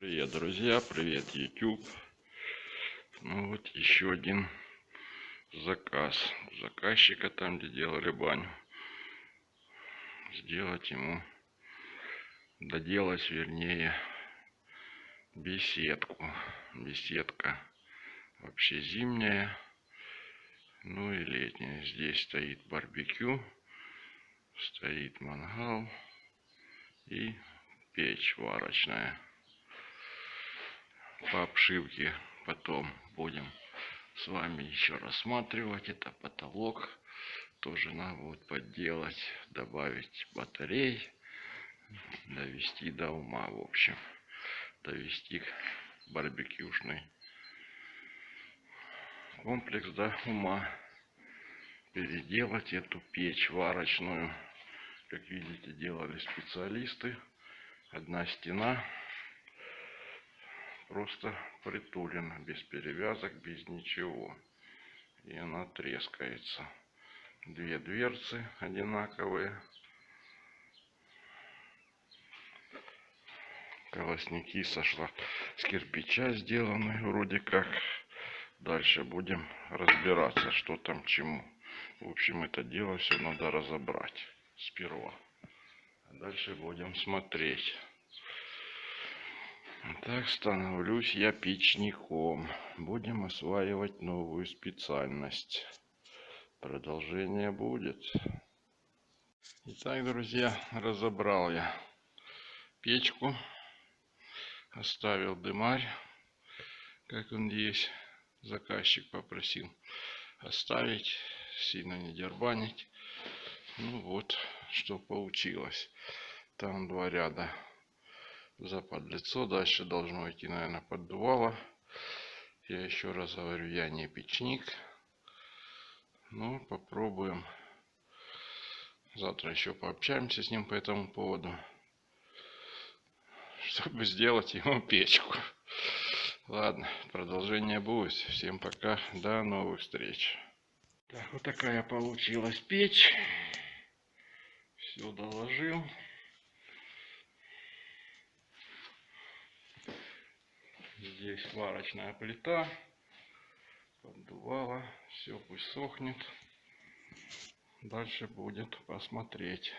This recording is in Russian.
Привет, друзья, привет, YouTube. Ну вот еще один заказ заказчика, там где делали баню. Сделать ему, доделать вернее, беседку. Беседка вообще зимняя, ну и летняя. Здесь стоит барбекю, стоит мангал и печь варочная. По обшивке потом будем с вами еще рассматривать. Это потолок, тоже надо будет подделать, добавить батарей, довести до ума, в общем, довести барбекюшный комплекс до ума, переделать эту печь варочную. Как видите, делали специалисты. Одна стена просто притулена, без перевязок, без ничего, и она трескается. Две дверцы одинаковые, колосники сошла с кирпича сделаны вроде как. Дальше будем разбираться, что там чему. В общем, это дело все надо разобрать сперва, а дальше будем смотреть. Так, становлюсь я печником. Будем осваивать новую специальность. Продолжение будет. Итак, друзья, разобрал я печку. Оставил дымарь, как он есть. Заказчик попросил оставить, сильно не дербанить. Ну вот, что получилось. Там два ряда за подлицо. Дальше должно идти, наверное, поддувало. Я еще раз говорю, я не печник. Ну, попробуем. Завтра еще пообщаемся с ним по этому поводу, чтобы сделать ему печку. Ладно, продолжение будет. Всем пока, до новых встреч. Так, вот такая получилась печь. Все доложил. Здесь варочная плита, поддувало, все пусть сохнет. Дальше будет посмотреть.